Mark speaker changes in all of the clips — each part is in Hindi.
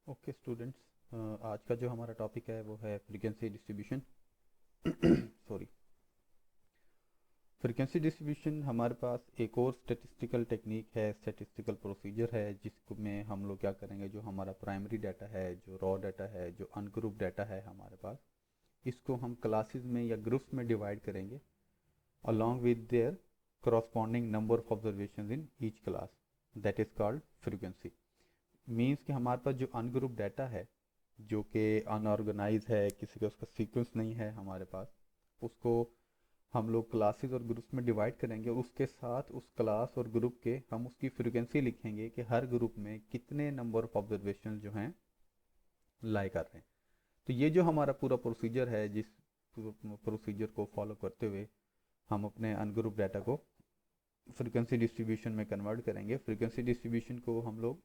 Speaker 1: ओके स्टूडेंट्स, आज का जो हमारा टॉपिक है वो है frequency distribution. Sorry. Frequency distribution हमारे पास एक और स्टैटिस्टिकल टेक्निक है, स्टैटिस्टिकल प्रोसीजर है, जिसमें हम लोग क्या करेंगे, जो हमारा प्राइमरी डाटा है, जो रॉ डाटा है, जो अनग्रुप डाटा है हमारे पास, इसको हम क्लासेस में या ग्रुप्स में डिवाइड करेंगे along with their corresponding number of observations in each class, that is called frequency। Means कि हमारे पास जो अनग्रुप डाटा है, जो कि अनऑर्गेनाइज है, किसी का उसका सीक्वेंस नहीं है हमारे पास, उसको हम लोग क्लासेस और ग्रुप्स में डिवाइड करेंगे और उसके साथ उस क्लास और ग्रुप के हम उसकी फ्रीक्वेंसी लिखेंगे कि हर ग्रुप में कितने नंबर ऑफ ऑब्जर्वेशन जो हैं लाई कर रहे हैं। तो ये जो हमारा पूरा प्रोसीजर है, जिस प्रोसीजर को फॉलो करते हुए हम अपने अनग्रुप डाटा को फ्रीक्वेंसी डिस्ट्रीब्यूशन में कन्वर्ट करेंगे। फ्रीक्वेंसी डिस्ट्रीब्यूशन को हम लोग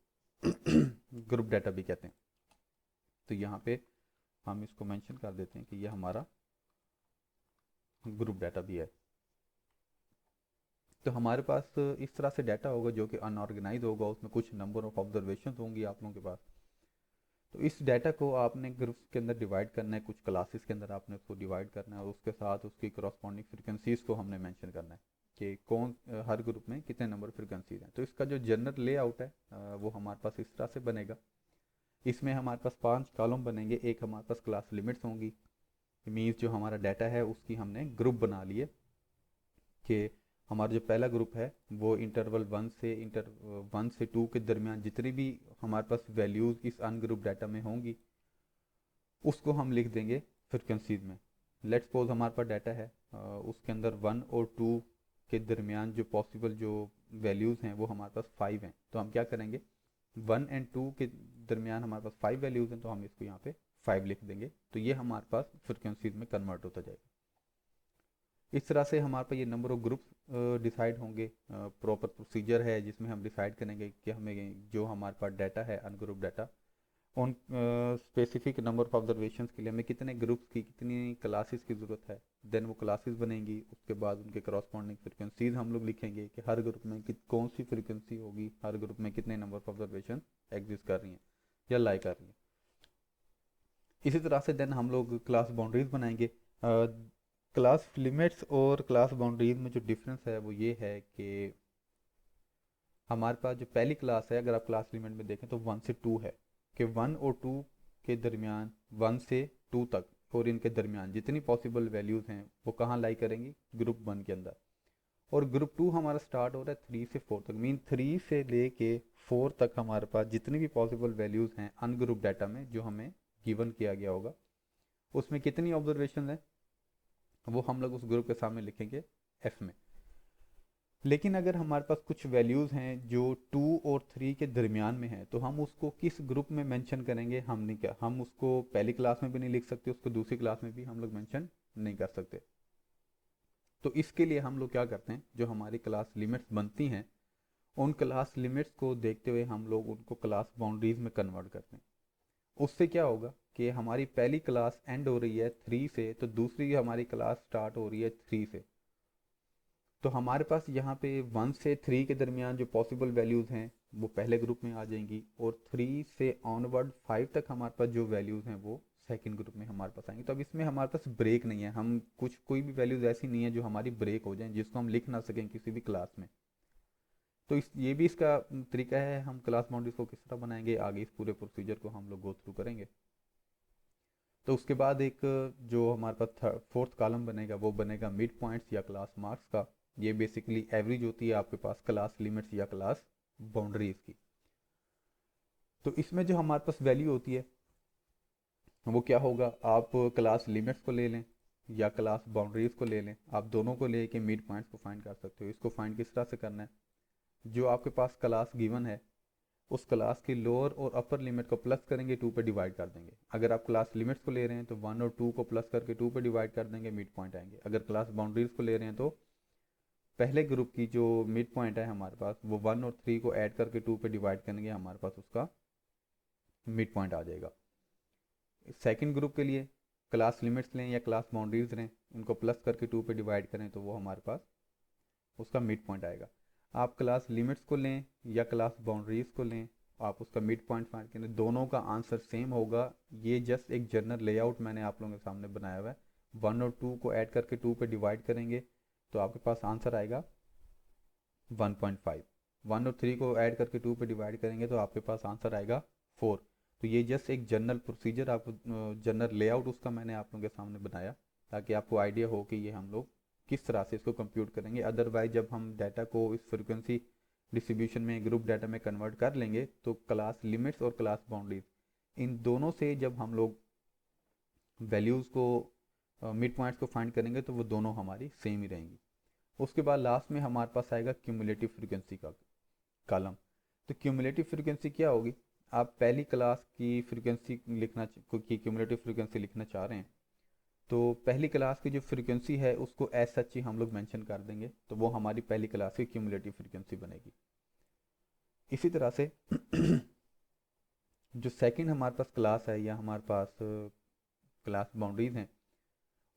Speaker 1: ग्रुप डाटा भी कहते हैं। तो यहाँ पे हम इसको मेंशन कर देते हैं कि ये हमारा ग्रुप डाटा भी है। तो हमारे पास इस तरह से डाटा होगा जो कि अनऑर्गेनाइज होगा, उसमें कुछ नंबर ऑफ ऑब्जर्वेशन होंगी आप लोगों के पास। तो इस डाटा को आपने ग्रुप्स के अंदर डिवाइड करना है, कुछ क्लासेस के अंदर आपने उसको डिवाइड करना है और उसके साथ उसकी करस्पॉन्डिंग फ्रिक्वेंसीज को हमने मेंशन करना है कि कौन हर ग्रुप में कितने नंबर फ्रिक्वेंसीज हैं। तो इसका जो जनरल लेआउट है वो हमारे पास इस तरह से बनेगा। इसमें हमारे पास 5 कॉलम बनेंगे। एक हमारे पास क्लास लिमिट्स होंगी, मीन्स जो हमारा डाटा है उसकी हमने ग्रुप बना लिए कि हमारा जो पहला ग्रुप है वो इंटर 1 से 2 के दरमियान जितनी भी हमारे पास वैल्यूज़ इस अनग्रुप डाटा में होंगी उसको हम लिख देंगे फ्रिक्वेंसीज में। लेट्स सपोज हमारे पास डाटा है, उसके अंदर 1 और 2 के दरमियान जो पॉसिबल जो वैल्यूज़ हैं वो हमारे पास 5 हैं। तो हम क्या करेंगे, 1 और 2 के दरमियान हमारे पास 5 वैल्यूज़ हैं, तो हम इसको यहाँ पे 5 लिख देंगे। तो ये हमारे पास फ्रिक्वेंसीज में कन्वर्ट होता जाएगा। इस तरह से हमारे पास ये नंबर ऑफ ग्रुप्स डिसाइड होंगे। प्रॉपर प्रोसीजर है जिसमें हम डिसाइड करेंगे कि हमें जो हमारे पास डाटा है अनग्रुप डाटा, उन स्पेसिफिक नंबर ऑफ ऑब्जर्वेशन के लिए हमें कितने ग्रुप्स की, कितनी क्लासेस की ज़रूरत है। देन वो क्लासेस बनेंगी, उसके बाद उनके करस्पॉन्डिंग फ्रिक्वेंसीज हम लोग लिखेंगे कि हर ग्रुप में कौन सी फ्रिक्वेंसी होगी, हर ग्रुप में कितने नंबर ऑफ ऑब्जर्वेशन एग्जिस्ट कर रही हैं या लाई कर रही हैं। इसी तरह से देन हम लोग क्लास बाउंड्रीज बनाएंगे। क्लास लिमिट्स और क्लास बाउंड्रीज में जो डिफरेंस है वो ये है कि हमारे पास जो पहली क्लास है, अगर आप क्लास लिमिट में देखें तो 1 से 2 है, कि 1 और 2 के दरमियान, 1 से 2 तक और इनके दरमियान जितनी पॉसिबल वैल्यूज़ हैं वो कहाँ लाई करेंगी, ग्रुप 1 के अंदर। और ग्रुप 2 हमारा स्टार्ट हो रहा है 3 से 4 तक, मीन 3 से लेके 4 तक हमारे पास जितनी भी पॉसिबल वैल्यूज़ हैं अनग्रुप डाटा में जो हमें गिवन किया गया होगा, उसमें कितनी ऑब्जर्वेशन है वो हम लोग उस ग्रुप के सामने लिखेंगे एफ में। लेकिन अगर हमारे पास कुछ वैल्यूज़ हैं जो 2 और 3 के दरमियान में है, तो हम उसको किस ग्रुप में मेंशन करेंगे, हम नहीं, क्या हम उसको पहली क्लास में भी नहीं लिख सकते, उसको दूसरी क्लास में भी हम लोग मेंशन नहीं कर सकते। तो इसके लिए हम लोग क्या करते हैं, जो हमारी क्लास लिमिट्स बनती हैं उन क्लास लिमिट्स को देखते हुए हम लोग उनको क्लास बाउंड्रीज में कन्वर्ट करते हैं। उससे क्या होगा कि हमारी पहली क्लास एंड हो रही है 3 से, तो दूसरी हमारी क्लास स्टार्ट हो रही है 3 से। तो हमारे पास यहाँ पे 1 से 3 के दरमियान जो पॉसिबल वैल्यूज़ हैं वो पहले ग्रुप में आ जाएंगी, और 3 से ऑनवर्ड 5 तक हमारे पास जो वैल्यूज़ हैं वो सेकंड ग्रुप में हमारे पास आएंगी। तो अब इसमें हमारे पास ब्रेक नहीं है, हम कुछ कोई भी वैल्यूज़ ऐसी नहीं है जो हमारी ब्रेक हो जाए, जिसको हम लिख ना सकें किसी भी क्लास में। तो इस ये भी इसका तरीका है, हम क्लास बाउंड्रीज को किस तरह बनाएंगे, आगे इस पूरे प्रोसीजर को हम लोग गो थ्रू करेंगे। तो उसके बाद एक जो हमारे पास फोर्थ कॉलम बनेगा वो बनेगा मिड पॉइंट्स या क्लास मार्क्स का। ये बेसिकली एवरेज होती है आपके पास क्लास लिमिट्स या क्लास बाउंड्रीज की। तो इसमें जो हमारे पास वैल्यू होती है वो क्या होगा, आप क्लास लिमिट्स को ले लें या क्लास बाउंड्रीज को ले लें, आप दोनों को लेके मिड पॉइंट्स को फाइंड कर सकते हो। इसको फाइंड किस तरह से करना है, जो आपके पास क्लास गिवन है उस क्लास की लोअर और अपर लिमिट को प्लस करेंगे, 2 पे डिवाइड कर देंगे। अगर आप क्लास लिमिट्स को ले रहे हैं तो 1 और 2 को प्लस करके 2 पे डिवाइड कर देंगे, मिड पॉइंट आएंगे। अगर क्लास बाउंड्रीज को ले रहे हैं तो पहले ग्रुप की जो मिड पॉइंट है हमारे पास वो 1 और 3 को ऐड करके 2 पे डिवाइड करेंगे, हमारे पास उसका मिड पॉइंट आ जाएगा। सेकंड ग्रुप के लिए क्लास लिमिट्स लें या क्लास बाउंड्रीज लें, उनको प्लस करके 2 पे डिवाइड करें तो वो हमारे पास उसका मिड पॉइंट आएगा। आप क्लास लिमिट्स को लें या क्लास बाउंड्रीज को लें आप उसका मिड पॉइंट फाइंड करें, दोनों का आंसर सेम होगा। ये जस्ट एक जनरल लेआउट मैंने आप लोगों के सामने बनाया हुआ है। 1 और 2 को ऐड करके 2 पे डिवाइड करेंगे तो आपके पास आंसर आएगा 1.5। 1 और 3 को ऐड करके 2 पे डिवाइड करेंगे तो आपके पास आंसर आएगा 4। तो ये जस्ट एक जनरल प्रोसीजर, आप जनरल लेआउट उसका मैंने आप लोगों के सामने बनाया ताकि आपको आइडिया हो कि ये हम लोग किस तरह से इसको कंप्यूट करेंगे। अदरवाइज जब हम डाटा को इस फ्रिक्वेंसी डिस्ट्रीब्यूशन में ग्रुप डाटा में कन्वर्ट कर लेंगे तो क्लास लिमिट्स और क्लास बाउंड्रीज इन दोनों से जब हम लोग वैल्यूज़ को मिड पॉइंट्स को फाइंड करेंगे तो वो दोनों हमारी सेम ही रहेंगी। उसके बाद लास्ट में हमारे पास आएगा क्यूमुलेटिव फ्रीक्वेंसी का कॉलम। तो क्यूमुलेटिव फ्रीक्वेंसी क्या होगी? आप पहली क्लास की फ्रीक्वेंसी लिखना की क्यूमुलेटिव फ्रीक्वेंसी लिखना चाह रहे हैं तो पहली क्लास की जो फ्रीक्वेंसी है उसको एज सच ही हम लोग मेंशन कर देंगे, तो वो हमारी पहली क्लास की क्यूमुलेटिव फ्रीक्वेंसी बनेगी। इसी तरह से जो सेकंड हमारे पास क्लास है या हमारे पास क्लास बाउंड्रीज हैं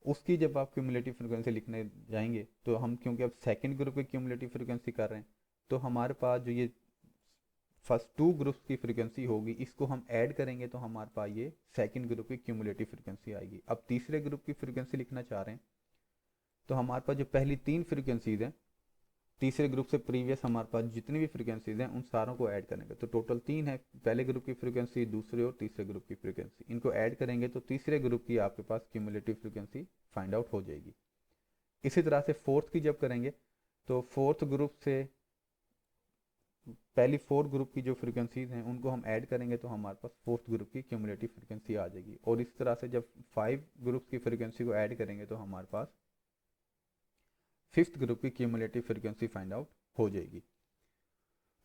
Speaker 1: उसकी जब आप क्यूमुलेटिव फ्रीक्वेंसी लिखने जाएंगे तो हम क्योंकि अब सेकंड ग्रुप की क्यूमुलेटिव फ्रीक्वेंसी कर रहे हैं तो हमारे पास जो ये फर्स्ट 2 ग्रुप्स की फ्रीक्वेंसी होगी इसको हम ऐड करेंगे तो हमारे पास ये सेकंड ग्रुप की क्यूमुलेटिव फ्रीक्वेंसी आएगी। अब तीसरे ग्रुप की फ्रीक्वेंसी लिखना चाह रहे हैं तो हमारे पास जो पहली 3 फ्रीक्वेंसीज हैं तीसरे ग्रुप से प्रीवियस हमारे पास जितनी भी फ्रीक्वेंसीज हैं उन सारों को ऐड करेंगे तो टोटल 3 है, पहले ग्रुप की फ्रीक्वेंसी, दूसरे और तीसरे ग्रुप की फ्रीक्वेंसी, इनको ऐड करेंगे तो तीसरे ग्रुप की आपके पास क्यूमुलेटिव फ्रीक्वेंसी फाइंड आउट हो जाएगी। इसी तरह से फोर्थ की जब करेंगे तो फोर्थ ग्रुप से पहली 4 ग्रुप की जो फ्रीक्वेंसीज हैं उनको हम ऐड करेंगे तो हमारे पास फोर्थ ग्रुप की क्यूमुलेटिव फ्रीक्वेंसी आ जाएगी। और इस तरह से जब 5 ग्रुप्स की फ्रीक्वेंसी को ऐड करेंगे तो हमारे पास फिफ्थ ग्रुप की क्यूमुलेटिव फ्रीक्वेंसी फाइंड आउट हो जाएगी।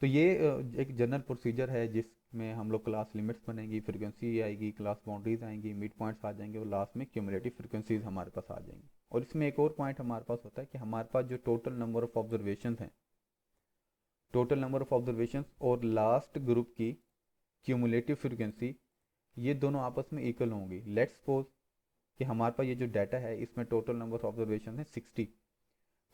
Speaker 1: तो ये एक जनरल प्रोसीजर है जिसमें हम लोग क्लास लिमिट्स बनेंगी, फ्रीक्वेंसी आएगी, क्लास बाउंड्रीज आएंगी, मिड पॉइंट्स आ जाएंगे और लास्ट में क्यूमुलेटिव फ्रीक्वेंसीज हमारे पास आ जाएंगी। और इसमें एक और पॉइंट हमारे पास होता है कि हमारे पास जो टोटल नंबर ऑफ ऑब्जर्वेशन हैं, टोटल नंबर ऑफ ऑब्जर्वेशन और लास्ट ग्रुप की क्यूमुलेटिव फ्रीक्वेंसी ये दोनों आपस में इक्वल होंगी। लेट्स सपोज कि हमारे पास ये जो डाटा है इसमें टोटल नंबर ऑफ ऑब्जर्वेशन है 60।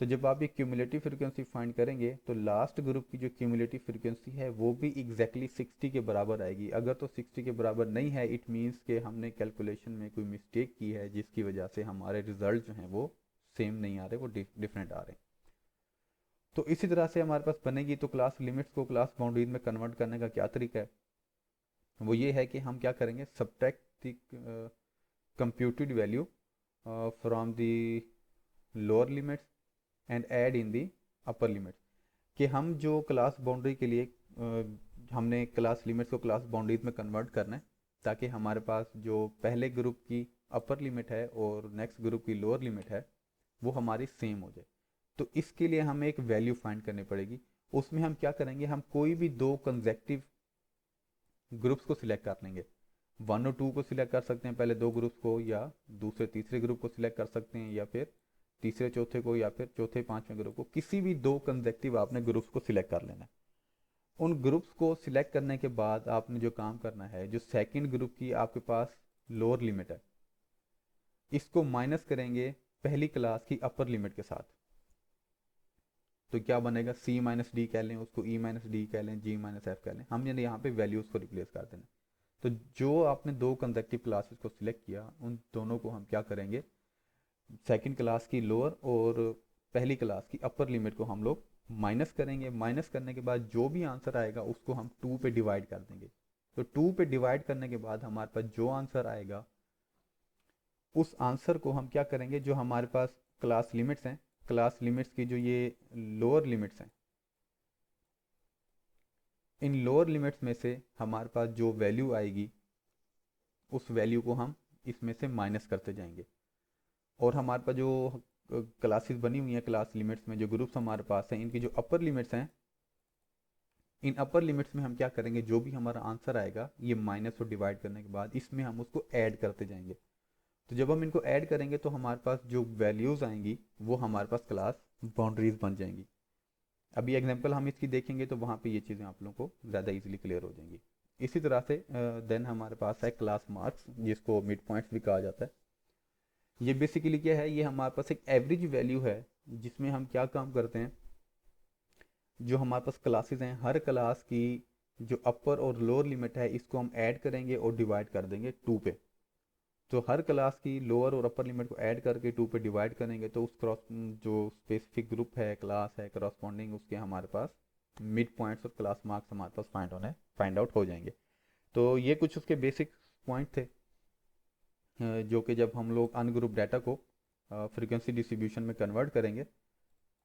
Speaker 1: तो जब आप ये क्यूमुलेटिव फ्रीक्वेंसी फाइंड करेंगे तो लास्ट ग्रुप की जो क्यूमुलेटिव फ्रीक्वेंसी है वो भी एग्जैक्टली 60 के बराबर आएगी। अगर तो 60 के बराबर नहीं है इट मीन्स कि हमने कैलकुलेशन में कोई मिस्टेक की है जिसकी वजह से हमारे रिजल्ट जो हैं वो सेम नहीं आ रहे, वो डिफरेंट आ रहे हैं। तो इसी तरह से हमारे पास बनेगी। तो क्लास लिमिट्स को क्लास बाउंड्रीज में कन्वर्ट करने का क्या तरीका है? वो ये है कि हम क्या करेंगे, subtract the computed value from the lower limits and add in the upper limits. कि हम जो क्लास बाउंड्री के लिए हमने क्लास लिमिट्स को क्लास बाउंड्रीज में कन्वर्ट करना है ताकि हमारे पास जो पहले ग्रुप की अपर लिमिट है और नेक्स्ट ग्रुप की लोअर लिमिट है वो हमारी सेम हो जाए। तो इसके लिए हमें एक वैल्यू फाइंड करनी पड़ेगी। उसमें हम क्या करेंगे, हम कोई भी 2 कंसेक्टिव ग्रुप्स को सिलेक्ट कर लेंगे। 1 और 2 को सिलेक्ट कर सकते हैं, पहले 2 ग्रुप्स को, या दूसरे तीसरे ग्रुप को सिलेक्ट कर सकते हैं, या फिर तीसरे चौथे को, या फिर चौथे पांचवें ग्रुप को। किसी भी 2 कंसेक्टिव आपने ग्रुप्स को सिलेक्ट कर लेना है। उन ग्रुप्स को सिलेक्ट करने के बाद आपने जो काम करना है, जो सेकंड ग्रुप की आपके पास लोअर लिमिट है इसको माइनस करेंगे पहली क्लास की अपर लिमिट के साथ। तो क्या बनेगा, c माइनस डी कह लें उसको, e माइनस डी कह लें, g माइनस एफ कह लें। हमने यहाँ पे वैल्यूज़ को रिप्लेस कर देना। तो जो आपने 2 कंसेक्टिव क्लासेस को सिलेक्ट किया उन दोनों को हम क्या करेंगे, सेकंड क्लास की लोअर और पहली क्लास की अपर लिमिट को हम लोग माइनस करेंगे। माइनस करने के बाद जो भी आंसर आएगा उसको हम 2 पे डिवाइड कर देंगे। तो 2 पे डिवाइड करने के बाद हमारे पास जो आंसर आएगा उस आंसर को हम क्या करेंगे, जो हमारे पास क्लास लिमिट्स हैं, क्लास लिमिट्स की जो ये लोअर लिमिट्स हैं, इन लोअर लिमिट्स में से हमारे पास जो वैल्यू आएगी उस वैल्यू को हम इसमें से माइनस करते जाएंगे। और हमारे पास जो क्लासेस बनी हुई हैं क्लास लिमिट्स में, जो ग्रुप्स हमारे पास हैं, इनकी जो अपर लिमिट्स हैं, इन अपर लिमिट्स में हम क्या करेंगे, जो भी हमारा आंसर आएगा ये माइनस और डिवाइड करने के बाद इसमें हम उसको ऐड करते जाएंगे। तो जब हम इनको ऐड करेंगे तो हमारे पास जो वैल्यूज़ आएंगी वो हमारे पास क्लास बाउंड्रीज बन जाएंगी। अभी एग्जांपल हम इसकी देखेंगे तो वहाँ पे ये चीज़ें आप लोगों को ज़्यादा इजीली क्लियर हो जाएंगी। इसी तरह से देन हमारे पास है क्लास मार्क्स, जिसको मिड पॉइंट्स भी कहा जाता है। ये बेसिकली क्या है, ये हमारे पास एक एवरेज वैल्यू है जिसमें हम क्या काम करते हैं, जो हमारे पास क्लासेस हैं हर क्लास की जो अपर और लोअर लिमिट है इसको हम ऐड करेंगे और डिवाइड कर देंगे 2 पे। तो हर क्लास की लोअर और अपर लिमिट को ऐड करके 2 पे डिवाइड करेंगे तो उस क्रॉस जो स्पेसिफिक ग्रुप है क्लास है करस्पॉन्डिंग उसके हमारे पास मिड पॉइंट्स और क्लास मार्क्स हमारे पास फाइंड आउट हो जाएंगे। तो ये कुछ उसके बेसिक पॉइंट थे जो कि जब हम लोग अनग्रुप डाटा को फ्रीक्वेंसी डिस्ट्रीब्यूशन में कन्वर्ट करेंगे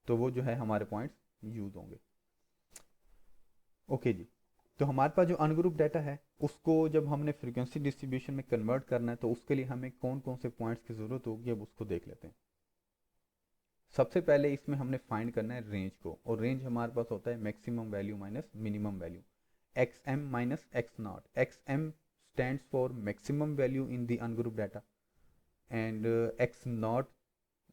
Speaker 1: तो वो जो है हमारे पॉइंट्स यूज होंगे। ओके जी। तो हमारे पास जो अनग्रुप डाटा है उसको जब हमने फ्रीक्वेंसी डिस्ट्रीब्यूशन में कन्वर्ट करना है तो उसके लिए हमें कौन कौन से पॉइंट्स की ज़रूरत होगी अब उसको देख लेते हैं। सबसे पहले इसमें हमने फाइंड करना है रेंज को, और रेंज हमारे पास होता है maximum value minus minimum value, X M minus X naught. X M stands for maximum value in the ungroup data and X naught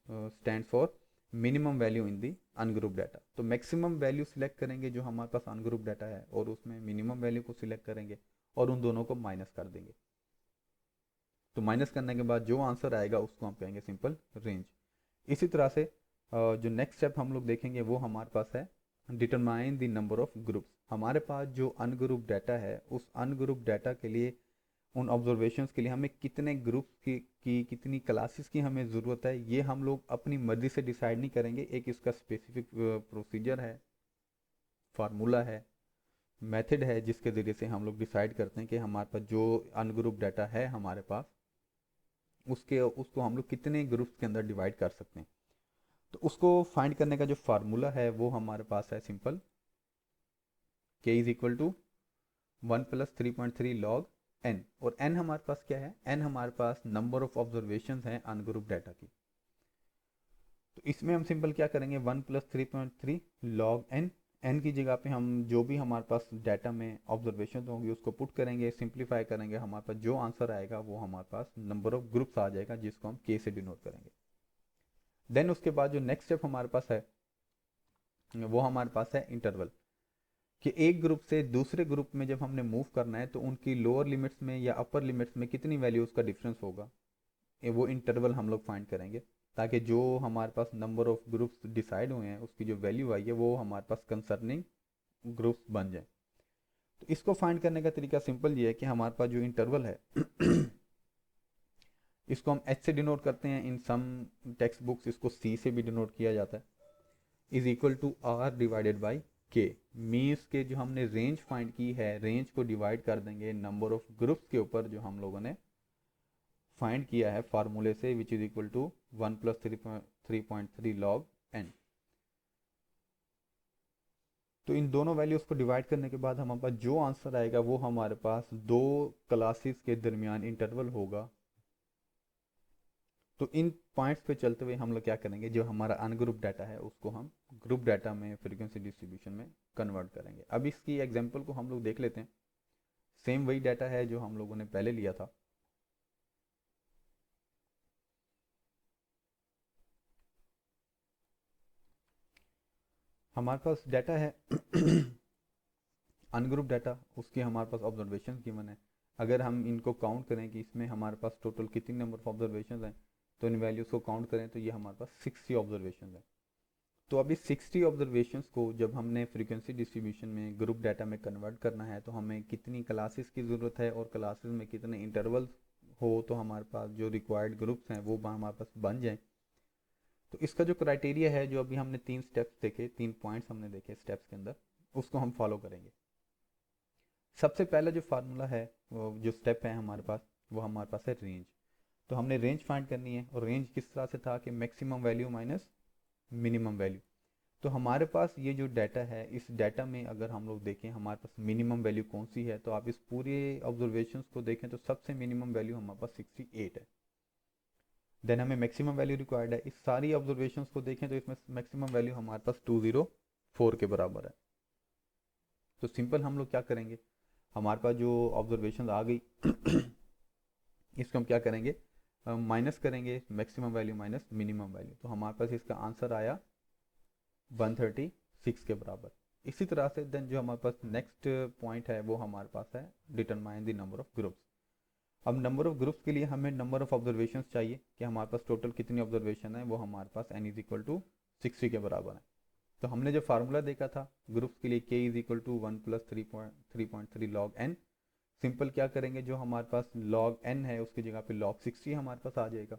Speaker 1: stands for minimum value in the ungroup data. तो मैक्सिमम वैल्यू सिलेक्ट करेंगे जो हमारे पास अनग्रुप डाटा है और उसमें मिनिमम वैल्यू को सिलेक्ट करेंगे और उन दोनों को माइनस कर देंगे। तो माइनस करने के बाद जो आंसर आएगा उसको हम कहेंगे सिंपल रेंज। इसी तरह से जो नेक्स्ट स्टेप हम लोग देखेंगे वो हमारे पास है determine the number of groups. हमारे पास जो अनग्रुप डाटा है उस अनग्रुप डाटा के लिए उन ऑब्जर्वेशंस के लिए हमें कितने ग्रुप्स की कितनी क्लासेस की हमें ज़रूरत है ये हम लोग अपनी मर्जी से डिसाइड नहीं करेंगे। एक इसका स्पेसिफिक प्रोसीजर है, फार्मूला है, मेथड है जिसके ज़रिए से हम लोग डिसाइड करते हैं कि हमारे पास जो अनग्रुप डाटा है हमारे पास उसको हम लोग कितने ग्रुप्स के अंदर डिवाइड कर सकते हैं। तो उसको फाइंड करने का जो फार्मूला है वो हमारे पास है simple k is equal to 1 plus 3.3 log n। और n हमारे पास क्या है, n हमारे पास नंबर ऑफ ऑब्जर्वेशंस हैं अनग्रुप डाटा की। तो इसमें हम सिंपल क्या करेंगे 1 प्लस 3.3 लॉग n। n की जगह पे हम जो भी हमारे पास डाटा में ऑब्जर्वेशन होंगी उसको पुट करेंगे, सिंप्लीफाई करेंगे, हमारे पास जो आंसर आएगा वो हमारे पास नंबर ऑफ ग्रुप्स आ जाएगा जिसको हम k से डिनोट करेंगे। देन उसके बाद जो नेक्स्ट स्टेप हमारे पास है वो हमारे पास है इंटरवल, कि एक ग्रुप से दूसरे ग्रुप में जब हमने मूव करना है तो उनकी लोअर लिमिट्स में या अपर लिमिट्स में कितनी वैल्यूज का डिफरेंस होगा वो इंटरवल हम लोग फाइंड करेंगे, ताकि जो हमारे पास नंबर ऑफ ग्रुप्स डिसाइड हुए हैं उसकी जो वैल्यू आई है वो हमारे पास कंसर्निंग ग्रुप्स बन जाए। तो इसको फाइंड करने का तरीका सिंपल ये है कि हमारे पास जो इंटरवल है इसको हम एच से डिनोट करते हैं, इन सम टेक्स्ट बुक्स इसको सी से भी डिनोट किया जाता है, is equal to R divided by K. Means K जो हमने रेंज फाइंड की है रेंज को डिवाइड कर देंगे नंबर ऑफ ग्रुप्स के ऊपर जो हम लोगों ने फाइंड किया है फार्मूले से, which is equal to 1 plus 3.3 log N. तो इन दोनों वैल्यूज को डिवाइड करने के बाद हमारे पास जो आंसर आएगा वो हमारे पास दो क्लासेस के दरमियान इंटरवल होगा। तो इन पॉइंट्स पे चलते हुए हम लोग क्या करेंगे, जो हमारा अनग्रुप डाटा है उसको हम ग्रुप डाटा में फ्रीक्वेंसी डिस्ट्रीब्यूशन में कन्वर्ट करेंगे। अब इसकी एग्जांपल को हम लोग देख लेते हैं। सेम वही डाटा है जो हम लोगों ने पहले लिया था। हमारे पास डाटा है अनग्रुप डाटा, उसकी हमारे पास ऑब्जर्वेशन गिवन है। अगर हम इनको काउंट करें कि इसमें हमारे पास टोटल कितनी नंबर ऑफ ऑब्जर्वेशन हैं तो इन वैल्यूज़ को काउंट करें तो ये हमारे पास 60 ऑब्जर्वेशन है। तो अभी 60 ऑब्जर्वेशंस को जब हमने फ्रीक्वेंसी डिस्ट्रीब्यूशन में ग्रुप डाटा में कन्वर्ट करना है तो हमें कितनी क्लासेस की ज़रूरत है और क्लासेस में कितने इंटरवल्स हो तो हमारे पास जो रिक्वायर्ड ग्रुप्स हैं वो हमारे पास बन जाएं। तो इसका जो क्राइटेरिया है, जो अभी हमने 3 स्टेप्स देखे, 3 पॉइंट्स हमने देखे स्टेप्स के अंदर, उसको हम फॉलो करेंगे। सबसे पहला जो फार्मूला है वो जो स्टेप है हमारे पास वो हमारे पास है रेंज। तो हमने रेंज फाइंड करनी है और रेंज किस तरह से था कि maximum value minus minimum value. तो हमारे पास ये जो डाटा है इस डाटा में अगर हम लोग देखें हमारे पास मिनिमम वैल्यू कौन सी है, तो आप इस पूरे ऑब्जर्वेशंस को देखें तो सबसे मिनिमम वैल्यू हमारे पास 68 है। देन हमें मैक्सिमम वैल्यू रिक्वायर्ड है, इस सारी ऑब्जर्वेशंस को देखें तो इसमें मैक्सिमम वैल्यू हमारे पास 204 के बराबर है। तो सिंपल हम लोग क्या करेंगे, हमारे पास जो ऑब्जर्वेशन आ गई इसको हम क्या करेंगे माइनस करेंगे maximum value minus minimum value, तो हमारे पास इसका आंसर आया 136 के बराबर। इसी तरह से देन जो हमारे पास नेक्स्ट पॉइंट है वो हमारे पास है determine the number of groups. अब नंबर ऑफ ग्रुप्स के लिए हमें नंबर ऑफ ऑब्जर्वेशन चाहिए कि हमारे पास टोटल कितनी ऑब्जर्वेशन है, वो हमारे पास n इज इक्वल टू 60 के बराबर है। तो हमने जो फार्मूला देखा था ग्रुप्स के लिए k is equal to 1 plus 3.3 log n, simple क्या करेंगे, जो हमारे पास log n है उसकी जगह पे log 60 हमारे पास आ जाएगा,